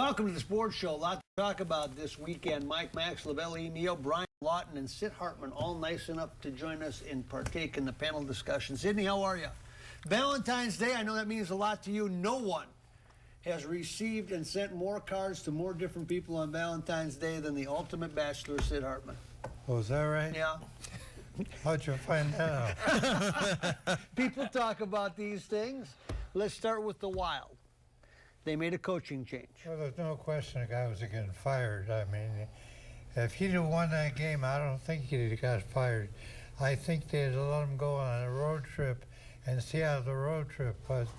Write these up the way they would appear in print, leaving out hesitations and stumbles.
Welcome to the Sports Show. A lot to talk about this weekend. Mike, Max, Lavelle, Neil, Brian Lawton, and Sid Hartman all nice enough to join us and partake in the panel discussion. Sydney, how are you? Valentine's Day, I know that means a lot to you. No one has received and sent more cards to more different people on Valentine's Day than the ultimate bachelor, Sid Hartman. Oh, is that right? Yeah. How'd you find that out? People talk about these things. Let's start with the Wild. They made a coaching change. Well, there's no question the guy was getting fired. I mean, if he'd have won that game, I don't think he'd have got fired. I think they'd let him go on a road trip and see how the road trip was.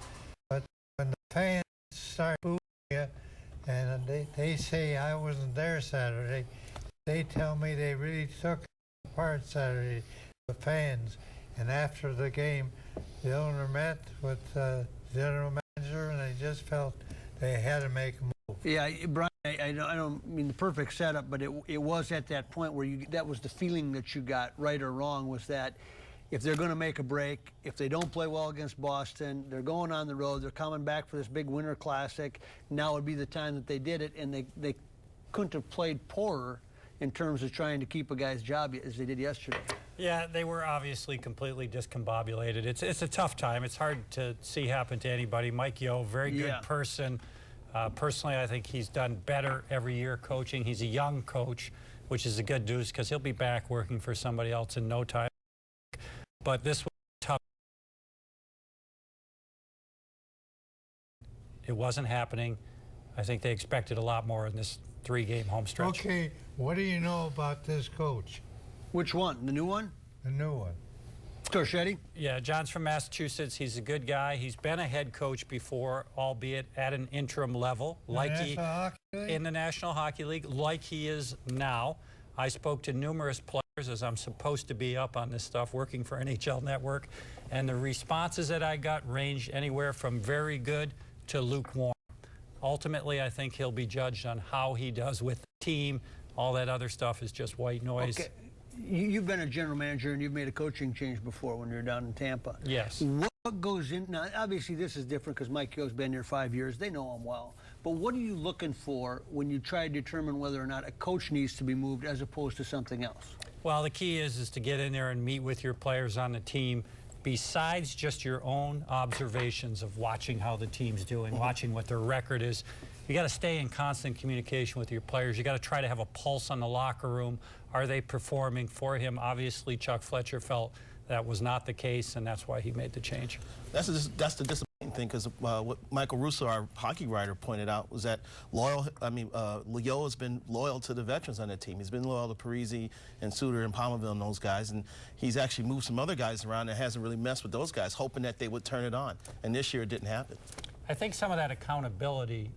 But when the fans start booing you, and they say I wasn't there Saturday, they tell me they really took apart Saturday, the fans. And after the game, the owner met with the general manager, and they just felt they had to make a move. Yeah, Brian, I don't mean the perfect setup, but it was at that point where that was the feeling that you got, right or wrong, was that if they're going to make a break, if they don't play well against Boston, they're going on the road, they're coming back for this big Winter Classic, now would be the time that they did it, and they couldn't have played poorer in terms of trying to keep a guy's job as they did yesterday. Yeah, they were obviously completely discombobulated. It's a tough time. It's hard to see happen to anybody. Mike Yeo, very good person. Personally, I think he's done better every year coaching. He's a young coach, which is a good news because he'll be back working for somebody else in no time. But this was tough. It wasn't happening. I think they expected a lot more in this three-game home stretch. Okay, what do you know about this coach? Which one? The new one? The new one. Torchetti? Yeah, John's from Massachusetts. He's a good guy. He's been a head coach before, albeit at an interim level, like he in the National Hockey League, like he is now. I spoke to numerous players, as I'm supposed to be up on this stuff, working for NHL Network, and the responses that I got ranged anywhere from very good to lukewarm. Ultimately, I think he'll be judged on how he does with the team. All that other stuff is just white noise. Okay. You've been a general manager and you've made a coaching change before when you're down in Tampa. Yes. What goes in? Now, obviously, this is different because Mike Yeo's been here 5 years. They know him well. But what are you looking for when you try to determine whether or not a coach needs to be moved as opposed to something else? Well, the key is to get in there and meet with your players on the team. Besides just your own observations of watching how the team's doing, watching what their record is, you got to stay in constant communication with your players. You got to try to have a pulse on the locker room. Are they performing for him? Obviously, Chuck Fletcher felt that was not the case, and that's why he made the change. That's the disappointing thing, because what Michael Russo, our hockey writer, pointed out was that Yeo has been loyal to the veterans on that team. He's been loyal to Parisi and Suter and Palmerville and those guys, and he's actually moved some other guys around and hasn't really messed with those guys, hoping that they would turn it on. And this year it didn't happen. I think some of that accountability,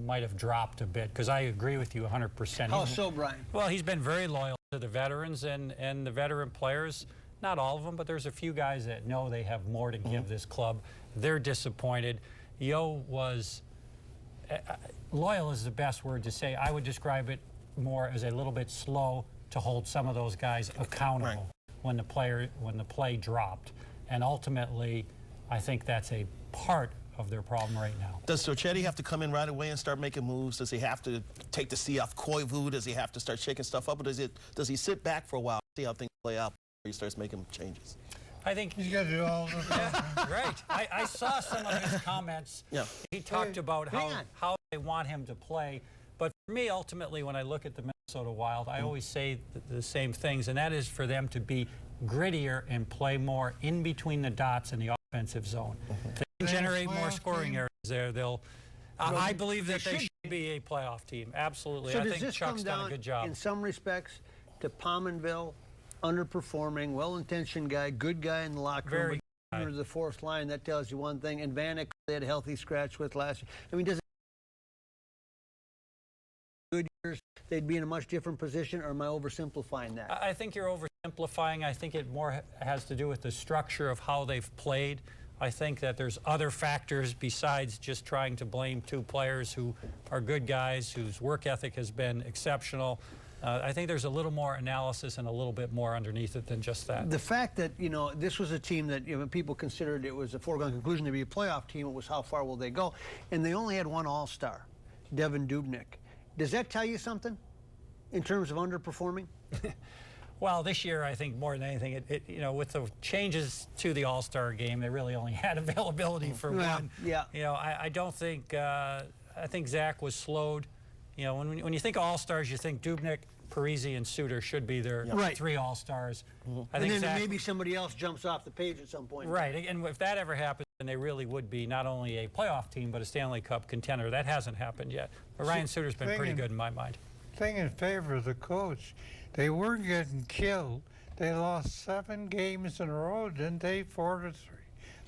might have dropped a bit, because I agree with you 100%. How so, Brian? Well, he's been very loyal to the veterans and the veteran players. Not all of them, but there's a few guys that know they have more to give this club. They're disappointed. Yeo was, loyal is the best word to say. I would describe it more as a little bit slow to hold some of those guys accountable when the play dropped. And ultimately, I think that's a part of their problem right now. Does Torchetti have to come in right away and start making moves? Does he have to take the C off Koivu? Does he have to start shaking stuff up? Or does he sit back for a while, see how things play out before he starts making changes? I think he's got to do all this. Right. I saw some of his comments. Yeah. He talked about how they want him to play. But for me, ultimately, when I look at the Minnesota Wild, I always say the same things, and that is for them to be grittier and play more in between the dots in the offensive zone. They can generate more scoring areas there. I believe that they should be a playoff team. Absolutely. So I does think this Chuck's come down, done a good job. in some respects, to Pominville, underperforming, well-intentioned guy, good guy in the locker room, but under the fourth line, that tells you one thing. And Vanek, they had a healthy scratch with last year. I mean, does it good years they'd be in a much different position, or am I oversimplifying that? I think you're oversimplifying. I think it more has to do with the structure of how they've played. I think that there's other factors besides just trying to blame two players who are good guys, whose work ethic has been exceptional. I think there's a little more analysis and a little bit more underneath it than just that. The fact that, this was a team that, people considered it was a foregone conclusion to be a playoff team, it was how far will they go, and they only had one all-star. Devin Dubnyk. Does that tell you something in terms of underperforming? Well, this year, I think more than anything, you know, with the changes to the All-Star game, they really only had availability for one. Yeah. You know, I don't think, I think Zach was slowed. You know, when you think All-Stars, you think Dubnyk, Parise, and Suter should be their three All-Stars. I think And then Zach, maybe somebody else jumps off the page at some point. right, and if that ever happens, then they really would be not only a playoff team, but a Stanley Cup contender. That hasn't happened yet. But Ryan Suter's been pretty good in my mind. Thing in favor of the coach, they weren't getting killed. They lost 7 games in a row, didn't they? 4-3.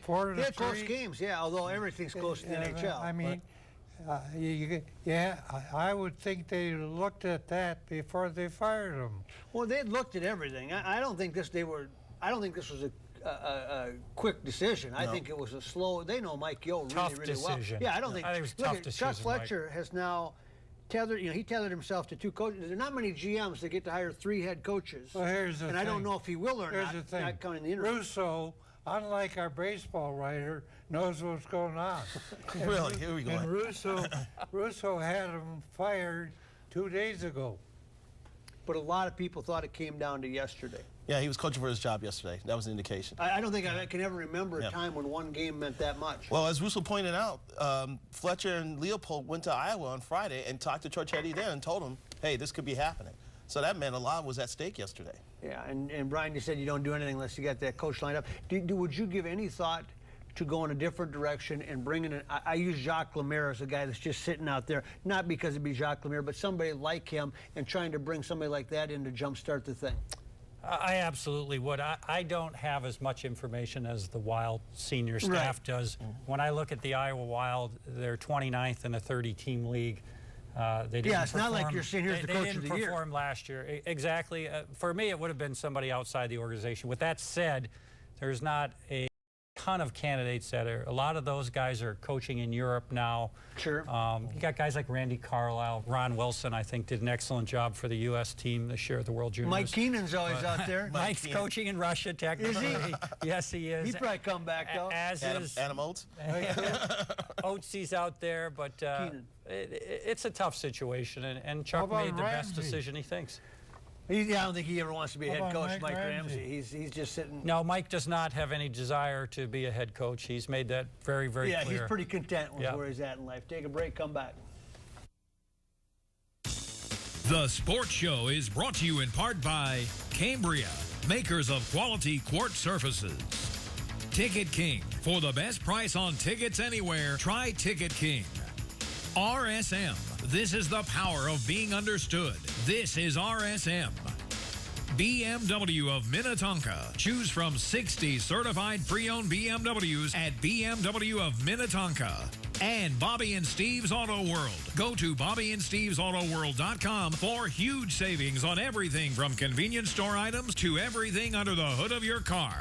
4-3. They had close games, yeah, although everything's close in the NHL. I mean, I would think they looked at that before they fired him. Well, they looked at everything. I don't think this. I don't think this was a quick decision. I think it was a slow. They know Mike Yeo really, really decision. well. Yeah, I don't think. I think it was a look tough at decision, Chuck Fletcher has now tethered. You know, he tethered himself to 2 coaches. There are not many GMs that get to hire 3 head coaches. Well, here's the and thing. I don't know if he will or Here's not. the thing. Not counting the interview. Russo, unlike our baseball writer, knows what's going on. Really? Here we go. And Russo had him fired 2 days ago. But a lot of people thought it came down to yesterday. Yeah, he was coaching for his job yesterday. That was the indication. I don't think I can ever remember a time when one game meant that much. Well, as Russo pointed out, Fletcher and Leopold went to Iowa on Friday and talked to Torchetti there and told him, hey, this could be happening. So that meant a lot was at stake yesterday. Yeah, and Brian, you said you don't do anything unless you got that coach lined up. Would you give any thought to go in a different direction and bring in I use Jacques Lemaire as a guy that's just sitting out there, not because it'd be Jacques Lemaire, but somebody like him, and trying to bring somebody like that in to jumpstart the thing? I absolutely would. I don't have as much information as the Wild senior staff does. When I look at the Iowa Wild, they're 29th in a 30-team league. They didn't it's not like you're saying here's the coach of the year. They didn't perform last year. Exactly. For me, it would have been somebody outside the organization. With that said, there's not a ton of candidates that are. A lot of those guys are coaching in Europe now. Sure. You got guys like Randy Carlisle, Ron Wilson. I think did an excellent job for the U.S. team this year at the World Juniors. Mike Keenan's always out there. Mike's coaching in Russia, technically. Is he? Yes, he is. He'd probably come back though. As is Adam Oates? Oatsy's out there, but it's a tough situation, and Chuck made the best decision he thinks. I don't think he ever wants to be a head coach, Mike Ramsey? Ramsey. He's just sitting. No, Mike does not have any desire to be a head coach. He's made that very, very clear. Yeah, he's pretty content with where he's at in life. Take a break, come back. The Sports Show is brought to you in part by Cambria, makers of quality quartz surfaces. Ticket King. For the best price on tickets anywhere, try Ticket King. RSM. This is the power of being understood. This is RSM. BMW of Minnetonka. Choose from 60 certified pre-owned BMWs at BMW of Minnetonka. And Bobby and Steve's Auto World. Go to BobbyandStevesAutoWorld.com for huge savings on everything from convenience store items to everything under the hood of your car.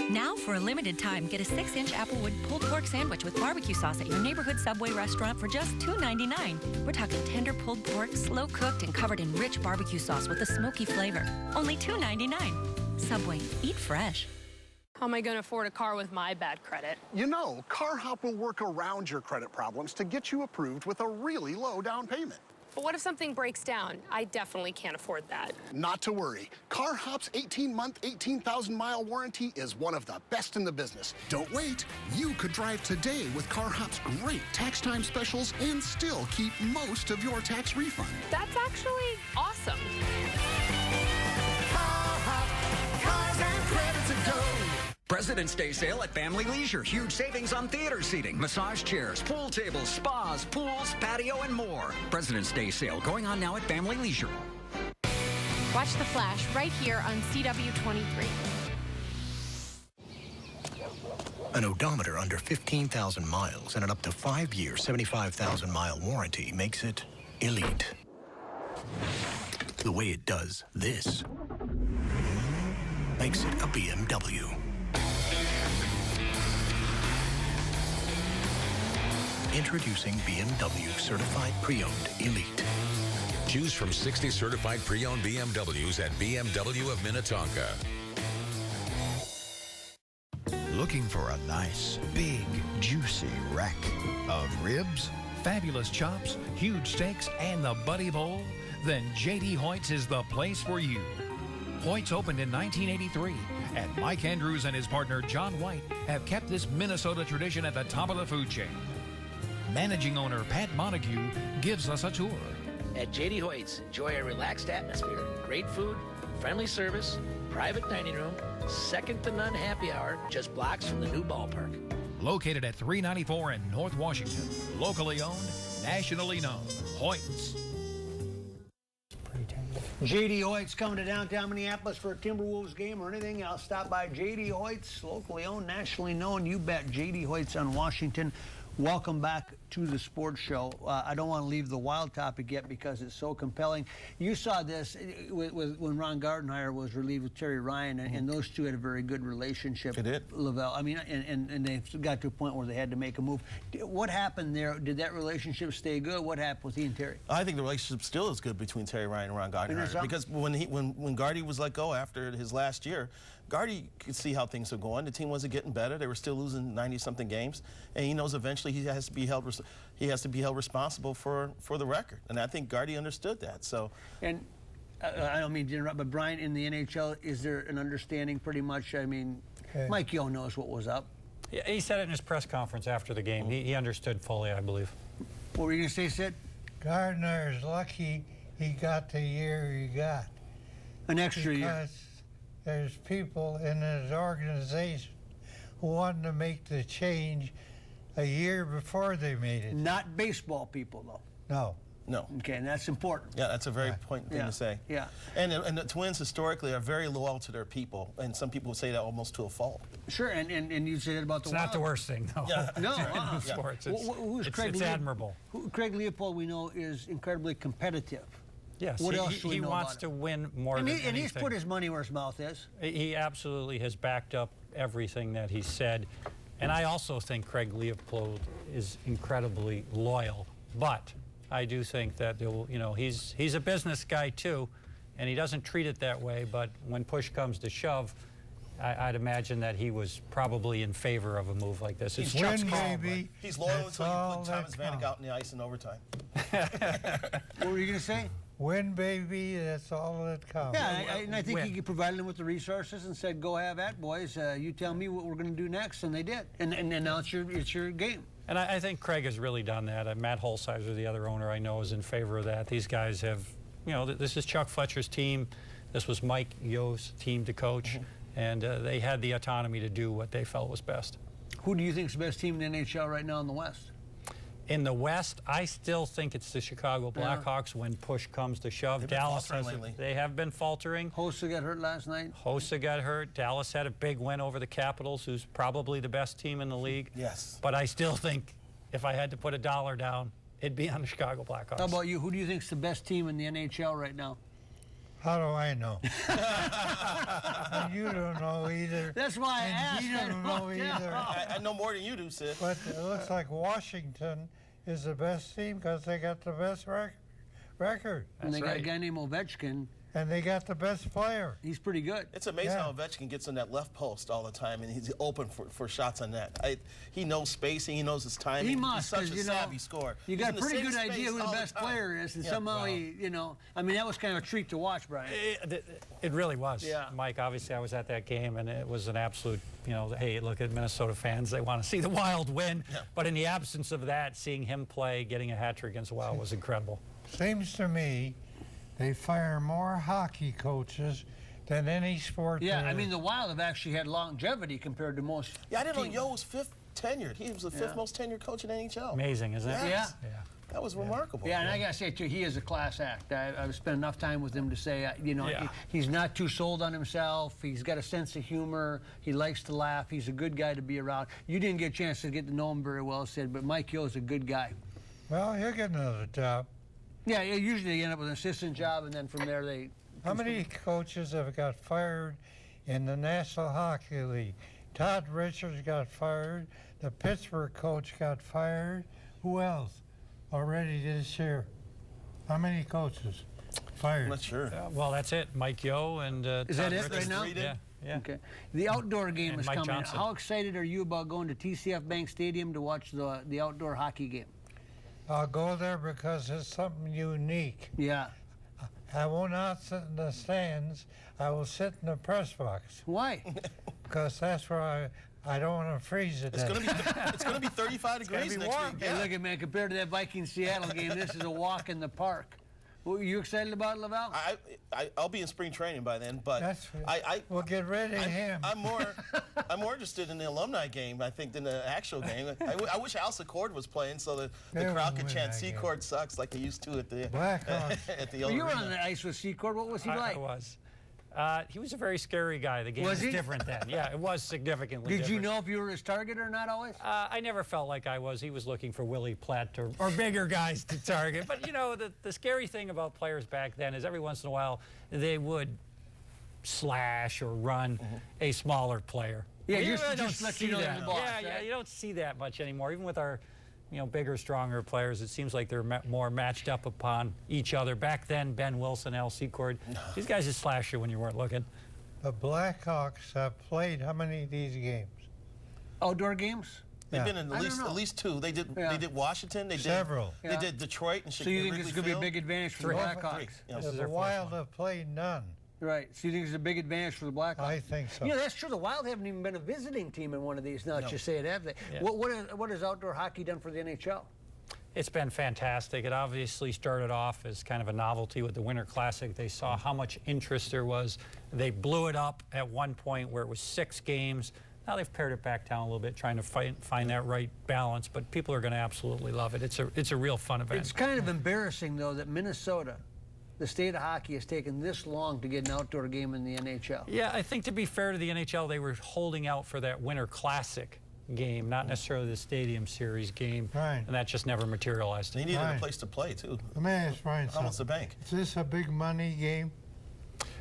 Now, for a limited time, get a 6-inch Applewood pulled pork sandwich with barbecue sauce at your neighborhood Subway restaurant for just $2.99. We're talking tender pulled pork, slow cooked and covered in rich barbecue sauce with a smoky flavor. Only $2.99. Subway, eat fresh. How am I going to afford a car with my bad credit? You know, CarHop will work around your credit problems to get you approved with a really low down payment. But what if something breaks down? I definitely can't afford that. Not to worry. CarHop's 18-month, 18,000-mile warranty is one of the best in the business. Don't wait. You could drive today with CarHop's great tax time specials and still keep most of your tax refund. That's actually awesome. CarHop, cars and credit to go. President's Day sale at Family Leisure. Huge savings on theater seating, massage chairs, pool tables, spas, pools, patio, and more. President's Day sale going on now at Family Leisure. Watch The Flash right here on CW-23. An odometer under 15,000 miles and an up to 5-year, 75,000-mile warranty makes it elite. The way it does this makes it a BMW. Introducing BMW Certified Pre-Owned Elite. Choose from 60 certified pre-owned BMWs at BMW of Minnetonka. Looking for a nice, big, juicy rack of ribs, fabulous chops, huge steaks, and the Buddy Bowl? Then J.D. Hoyt's is the place for you. Hoyt's opened in 1983, and Mike Andrews and his partner John White have kept this Minnesota tradition at the top of the food chain. Managing owner Pat Montague gives us a tour. At J.D. Hoyt's, enjoy a relaxed atmosphere, great food, friendly service, private dining room, second to none happy hour, just blocks from the new ballpark. Located at 394 in North Washington. Locally owned, nationally known. Hoyt's. J.D. Hoyt's coming to downtown Minneapolis for a Timberwolves game or anything. I'll stop by J.D. Hoyt's, locally owned, nationally known. You bet. J.D. Hoyt's on Washington. Welcome back to the sports show. I don't want to leave the wild topic yet because it's so compelling. You saw this when Ron Gardenhire was relieved with Terry Ryan, and those two had a very good relationship. They did. Lavelle. I mean, and they got to a point where they had to make a move. What happened there? Did that relationship stay good? What happened with he and Terry? I think the relationship still is good between Terry Ryan and Ron Gardenhire because when Gardy was let go after his last year, Gardy could see how things were going. The team wasn't getting better. They were still losing 90-something games, and he knows eventually he has to be held responsible for the record. And I think Gardy understood that. So, and I don't mean to interrupt, but Brian, in the NHL, is there an understanding pretty much? I mean, Mike Yo knows what was up. Yeah, he said it in his press conference after the game. He understood fully, I believe. What were you going to say, Sid? Gardner's lucky he got the year he got. An extra year. Because there's people in his organization who wanted to make the change a year before they made it. Not baseball people, though. No. No. Okay, and that's important. Yeah, that's a very important thing to say. Yeah. And the Twins historically are very loyal to their people, and some people would say that almost to a fault. Sure, and you say that about the It's not the worst thing, though. Yeah. No, in sports. It's admirable. Craig Leopold, we know, is incredibly competitive. Yes, what else do we he know wants about to him? win more than anything. And he's put his money where his mouth is. He absolutely has backed up everything that he said. And I also think Craig Leopold is incredibly loyal. But I do think that, he's a business guy too, and he doesn't treat it that way. But when push comes to shove, I'd imagine that he was probably in favor of a move like this. It's Chuck's call, baby. He's loyal until you put Thomas Vanek out in the ice in overtime. What were you going to say? Win, baby, that's all that counts. Yeah, and I think he provided them with the resources and said, go have at, boys. You tell me what we're going to do next, and they did. And now it's your game. And I think Craig has really done that. Matt Holsizer, the other owner I know, is in favor of that. These guys have, this is Chuck Fletcher's team. This was Mike Yo's team to coach. And they had the autonomy to do what they felt was best. Who do you think is the best team in the NHL right now in the West? In the West, I still think it's the Chicago Blackhawks when push comes to shove. Dallas, they have been faltering. Hossa got hurt last night. Hossa got hurt. Dallas had a big win over the Capitals, who's probably the best team in the league. Yes. But I still think if I had to put $1 down, it'd be on the Chicago Blackhawks. How about you? Who do you think is the best team in the NHL right now? How do I know? You don't know either. That's why I asked. You don't know either. I know more than you do, Sid. But it looks like Washington is the best team because they got the best record. And they got a guy named Ovechkin. And they got the best player. He's pretty good. It's amazing how Ovechkin gets on that left post all the time, and he's open for shots on net. He knows spacing. He knows his timing. He must, he's such a savvy scorer. You got a pretty good idea who the best player is, and somehow he, I mean, that was kind of a treat to watch, Brian. It really was. Yeah. Mike, obviously, I was at that game, and it was an absolute, hey, look at Minnesota fans. They want to see the Wild win. Yeah. But in the absence of that, seeing him play, getting a hat trick against the Wild was incredible. Seems to me they fire more hockey coaches than any sport. Yeah, I mean, the Wild have actually had longevity compared to most. Yeah, I didn't know Yo was fifth tenured. He was the fifth most tenured coach in NHL. Amazing, isn't it? Yeah. That was remarkable. Yeah, and I got to say, too, he is a class act. I've spent enough time with him to say, he's not too sold on himself. He's got a sense of humor. He likes to laugh. He's a good guy to be around. You didn't get a chance to get to know him very well, Sid, but Mike Yo's a good guy. Well, he'll get another job. Yeah, usually they end up with an assistant job, and then from there they... How many coaches have got fired in the National Hockey League? Todd Richards got fired. The Pittsburgh coach got fired. Who else already this year? How many coaches fired? I'm not sure. Well, that's it. Mike Yo and Is Todd that it Richards. right now? Yeah. Okay. The outdoor game And is Mike coming. Johnson. How excited are you about going to TCF Bank Stadium to watch the outdoor hockey game? I'll go there because it's something unique. Yeah. I will not sit in the stands. I will sit in the press box. Why? Because that's where I don't want to freeze to death. It's going to be 35 degrees next week. Hey, look at, man, compared to that Vikings-Seattle game, this is a walk in the park. Well, you excited about it, Laval? I'll be in spring training by then, but we'll get rid of him. I'm more interested in the alumni game, I think, than the actual game. I wish Al Secord was playing so that the crowd could chant "Secord sucks" like they used to at the at the old You were arena. on the ice with Secord. What was he like? I was. He was a very scary guy. The game Was was he? different then. Yeah, it was significantly Did different. you know if you were his target or not always? I never felt like I was. He was looking for Willie Platt or bigger guys to target. But, you know, the scary thing about players back then is every once in a while they would slash or run a smaller player. Yeah, you just really don't let see you know that. you're the boss, Yeah, right? you don't see that much anymore. Even with our, bigger, stronger players, it seems like they're more matched up upon each other. Back then, Ben Wilson, Al Secord, these guys just slash you when you weren't looking. The Blackhawks have played how many of these games? Outdoor games? They've been in at least two. They did Washington. They did several. They did Detroit and So you think Wrigley it's going to be a Field. big advantage for the Blackhawks? Yeah. The Wild have played none. Right. So you think it's a big advantage for the Blackhawks? I think so. That's true. The Wild haven't even been a visiting team in one of these. Now that you say it, have they? Yeah. What has outdoor hockey done for the NHL? It's been fantastic. It obviously started off as kind of a novelty with the Winter Classic. They saw how much interest there was. They blew it up at one point where it was 6 games. Now they've pared it back down a little bit, trying to find that right balance. But people are going to absolutely love it. It's a real fun event. It's kind of embarrassing, though, that Minnesota, the state of hockey, has taken this long to get an outdoor game in the NHL. Yeah, I think to be fair to the NHL, they were holding out for that Winter Classic game, not necessarily the Stadium Series game, and that just never materialized. They needed a place to play too. Let me ask Brian something. Almost a bank. Is this a big money game?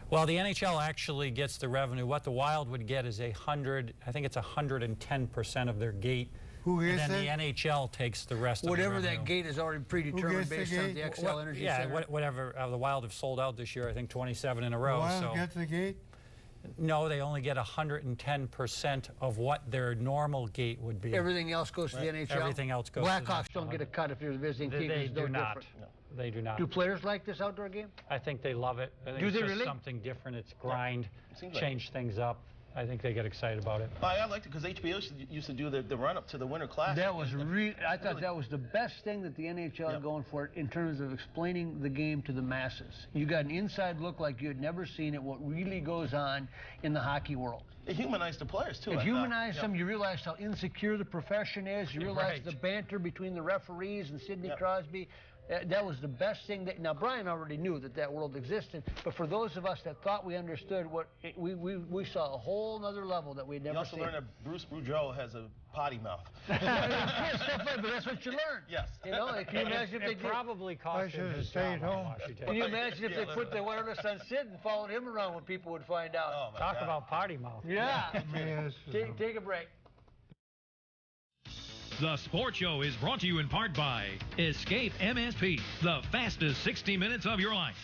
Well, the NHL actually gets the revenue. What the Wild would get is 110% of their gate. Who is and then it? the NHL takes the rest Whatever of the revenue. that gate is already predetermined based on the XL Energy Center. Yeah, whatever. The Wild have sold out this year, I think 27 in a row. The Wild get the gate? No, they only get 110% of what their normal gate would be. Everything else goes to the NHL? Everything else goes to the Blackhawks don't get a cut if you're the visiting team. They It's no do not. different. No, they do not. Do players like this outdoor game? I think they love it. I think Do it's they just really? something different. It's grind, Seems like change things up. I think they get excited about it. I liked it because HBO used to do the run-up to the Winter Classic. That was I thought that was the best thing that the NHL had going for it in terms of explaining the game to the masses. You got an inside look like you had never seen it, what really goes on in the hockey world. It humanized the players too. It humanized them. You realized how insecure the profession is. You realized the banter between the referees and Sidney Crosby. That was the best thing. Now, Brian already knew that world existed, but for those of us that thought we understood, we saw a whole other level that we'd never seen. You also learned that Bruce Boudreau has a potty mouth. But that's what you learned. Yes. Can you imagine if they probably cost him his stayed job home. in Washington. Can you imagine if they put the wireless on Sid and followed him around when people would find out? Oh, my Talk God. about potty mouth. Yeah. Yes. Take a break. The Sports Show is brought to you in part by Escape MSP, the fastest 60 minutes of your life.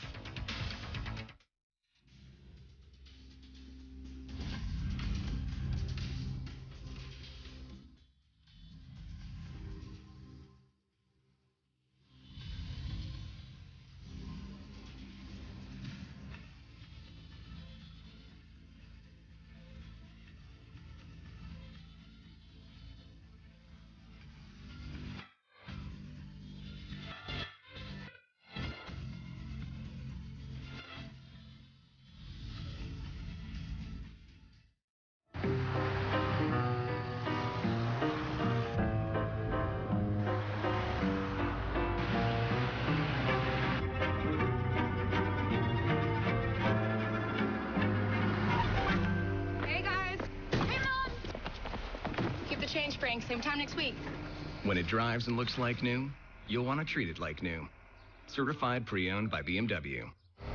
spring, same time next week. When it drives and looks like new, you'll want to treat it like new. Certified pre-owned by BMW.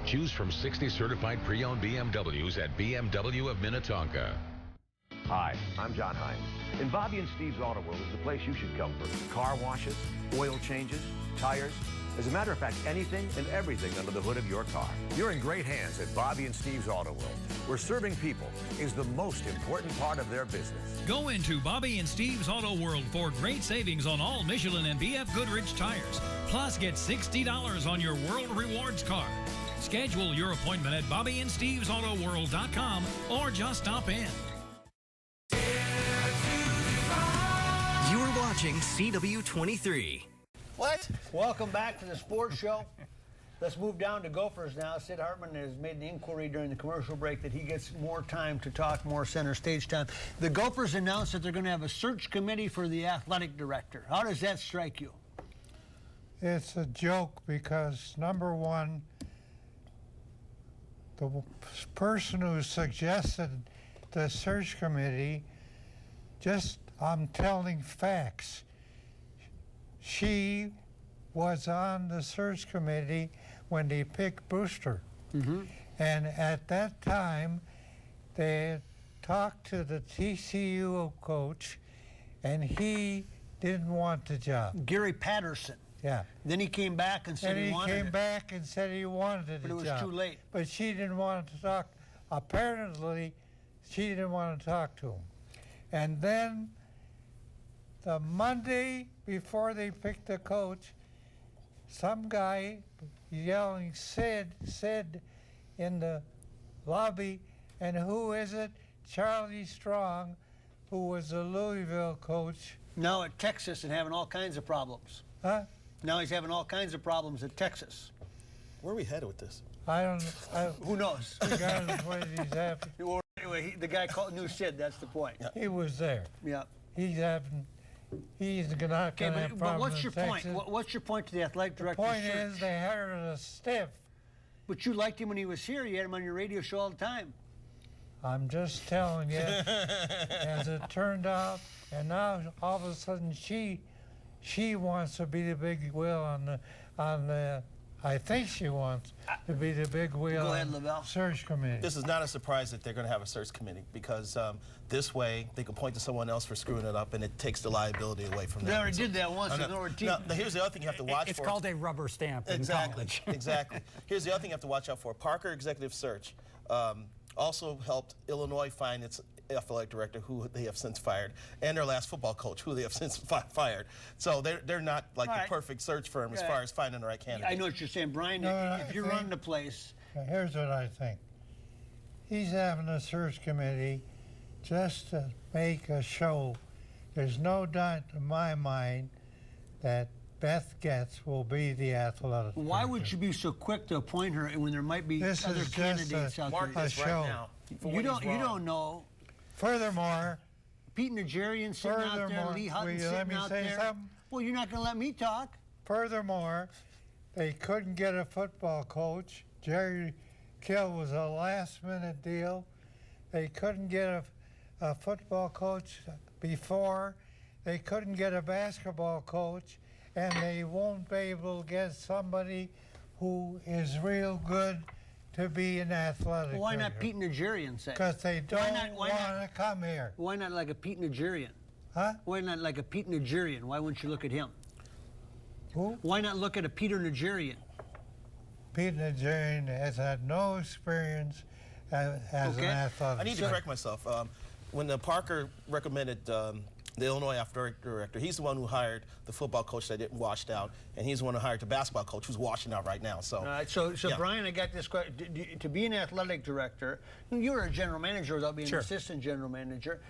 Choose from 60 certified pre-owned BMWs at BMW of Minnetonka. Hi, I'm John Hines. And Bobby and Steve's Auto World is the place you should come for car washes, oil changes, tires. As a matter of fact, anything and everything under the hood of your car. You're in great hands at Bobby and Steve's Auto World, where serving people is the most important part of their business. Go into Bobby and Steve's Auto World for great savings on all Michelin and BF Goodrich tires. Plus, get $60 on your World Rewards card. Schedule your appointment at BobbyandStevesAutoWorld.com or just stop in. You are watching CW-23. What? Welcome back to the sports show. Let's move down to Gophers now. Sid Hartman has made an inquiry during the commercial break that he gets more time to talk, more center stage time. The Gophers announced that they're going to have a search committee for the athletic director. How does that strike you? It's a joke because, number one, the person who suggested the search committee, I'm telling facts. She was on the search committee when they picked Brewster. And at that time, they had talked to the TCU coach, and he didn't want the job. Gary Patterson. Yeah. Then he came back and said he wanted it. He came back and said he wanted the job. But it was too late. But she didn't want to talk. Apparently, she didn't want to talk to him. And then the Monday before they picked the coach, some guy yelling Sid in the lobby, and who is it? Charlie Strong, who was the Louisville coach. Now at Texas and having all kinds of problems. Huh? Now he's having all kinds of problems at Texas. Where are we headed with this? I don't know. Who knows? Regardless of what he's having. Well, anyway, the guy knew Sid, that's the point. Yeah. He was there. Yeah. He's not going to have problems. But what's your in Texas. point? What's your point to the athletic director? The point is they hired a stiff. But you liked him when he was here. You had him on your radio show all the time. I'm just telling you, as it turned out, and now all of a sudden she wants to be the big wheel on the. I think she wants to be the big wheel on the search committee. This is not a surprise that they're going to have a search committee because this way they can point to someone else for screwing it up and it takes the liability away from them. They already did that once. Now, here's the other thing you have to watch for. It's called a rubber stamp in college. Exactly. Here's the other thing you have to watch out for. Parker Executive Search also helped Illinois find its athletic director, who they have since fired, and their last football coach, who they have since fired. So they're not like the perfect search firm as far as finding the right candidate. I know what you're saying, Brian. If you're running the place. Here's what I think. He's having a search committee just to make a show. There's no doubt in my mind that Beth Getz will be the athletic director. Why would you be so quick to appoint her when there might be other candidates out there? Mark this right now. You don't know. Furthermore, Pete Najarian sitting out there, Lee Hutton sitting out there. Something? Well, you're not going to let me talk. Furthermore, they couldn't get a football coach. Jerry Kill was a last-minute deal. They couldn't get a football coach before. They couldn't get a basketball coach, and they won't be able to get somebody who is real good to be an athletic director. Why not Pete Najarian, say? Because they don't want to come here. Why not like a Pete Najarian? Huh? Why not like a Pete Najarian? Why wouldn't you look at him? Who? Why not look at a Peter Najarian? Pete Najarian has had no experience as an athletic. I need to correct myself. When Parker recommended the Illinois athletic director, he's the one who hired the football coach that didn't washed out, and he's the one who hired the basketball coach who's washing out right now. So, yeah. Brian, I got this question. To be an athletic director, you were a general manager without being an assistant general manager.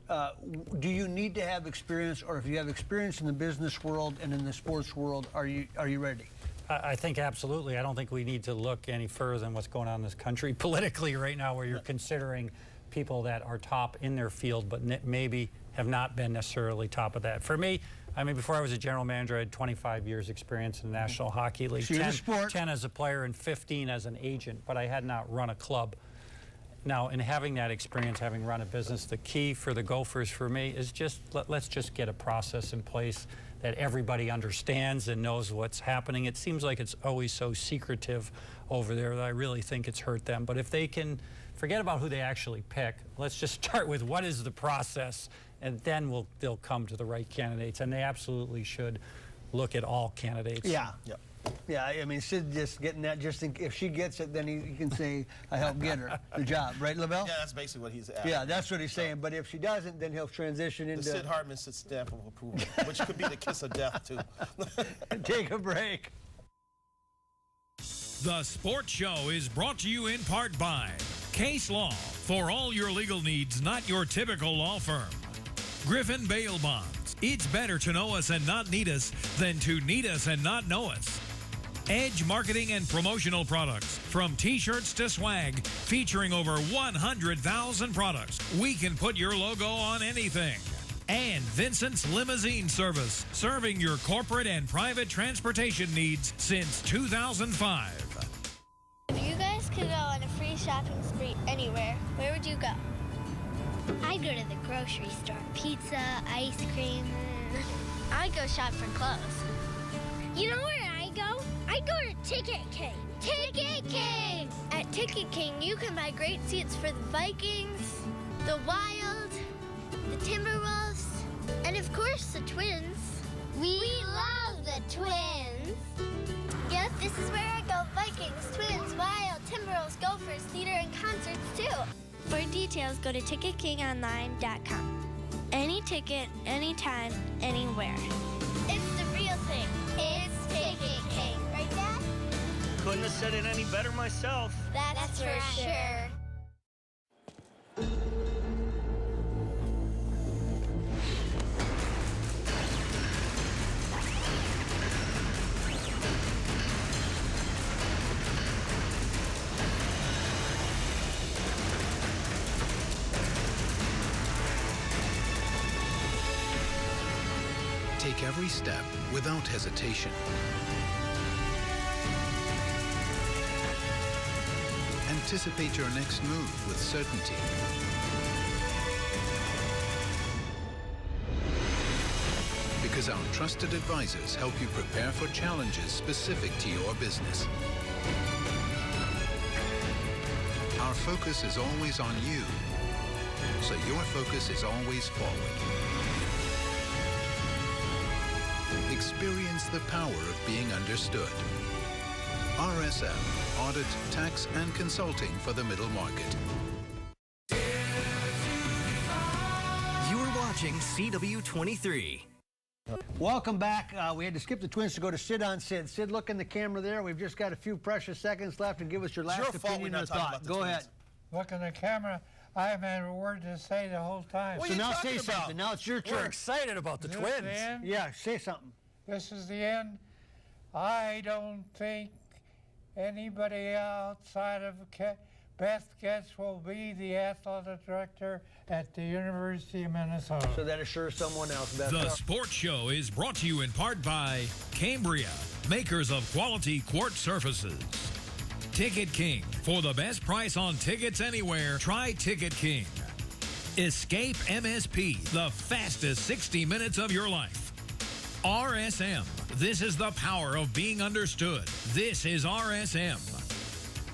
Do you need to have experience, or if you have experience in the business world and in the sports world, are you ready? I think absolutely. I don't think we need to look any further than what's going on in this country politically right now, where you're considering people that are top in their field, but maybe have not been necessarily top of that. For me, I mean, before I was a general manager, I had 25 years experience in the National Hockey League, 10 as a player and 15 as an agent, but I had not run a club. Now, in having that experience, having run a business, the key for the Gophers for me is just let's just get a process in place that everybody understands and knows what's happening. It seems like it's always so secretive over there that I really think it's hurt them. But if they can forget about who they actually pick, let's just start with what is the process, and then they'll come to the right candidates. And they absolutely should look at all candidates. Yeah. Yep. Yeah, I mean, Sid just getting that, if she gets it, then he can say, I helped get her the job. Right, LaBelle? Yeah, that's basically what he's asking. Yeah, that's what he's saying. But if she doesn't, then he'll transition into... The Sid Hartman stamp of approval, which could be the kiss of death, too. Take a break. The Sports Show is brought to you in part by Case Law. For all your legal needs, not your typical law firm. Griffin Bail Bonds. It's better to know us and not need us than to need us and not know us. Edge Marketing and Promotional Products. From T-shirts to swag, featuring over 100,000 products. We can put your logo on anything. And Vincent's Limousine Service, serving your corporate and private transportation needs since 2005. If you guys could go on a free shopping spree anywhere, where would you go? I'd go to the grocery store. Pizza, ice cream. I'd go shop for clothes. You know where I go? I'd go to Ticket King. Ticket King! At Ticket King, you can buy great seats for the Vikings, the Wild, the Timberwolves, and of course the Twins. We love the Twins. Yep, this is where I go. Vikings, Twins, Wild, Timberwolves, Gophers, theater, and concerts too. For details, go to TicketKingOnline.com. Any ticket, anytime, anywhere. It's the real thing. It's Ticket King. Right, Dad? Couldn't have said it any better myself. That's for sure. Take every step without hesitation. Anticipate your next move with certainty. Because our trusted advisors help you prepare for challenges specific to your business. Our focus is always on you, so your focus is always forward. Experience the power of being understood. RSM, Audit, Tax, and Consulting for the Middle Market. You're watching CW-23. Welcome back. We had to skip the Twins to go to Sid on Sid. Sid, look in the camera there. We've just got a few precious seconds left to give us your last opinion or thought. Go ahead. Look in the camera. I haven't had a word to say the whole time. So now say something. Now it's your turn. We're excited about the Twins. Yeah, say something. This is the end. I don't think anybody outside of Beth Getz will be the athletic director at the University of Minnesota. So that assures someone else, Beth. The Sports Show is brought to you in part by Cambria, makers of quality quartz surfaces. Ticket King. For the best price on tickets anywhere, try Ticket King. Escape MSP, the fastest 60 minutes of your life. RSM. This is the power of being understood. This is RSM.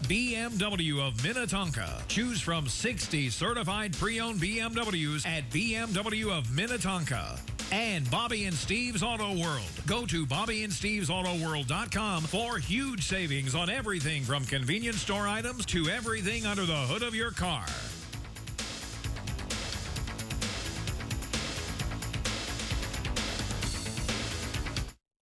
BMW of Minnetonka. Choose from 60 certified pre-owned BMWs at BMW of Minnetonka. And Bobby and Steve's Auto World. Go to BobbyandStevesAutoWorld.com for huge savings on everything from convenience store items to everything under the hood of your car.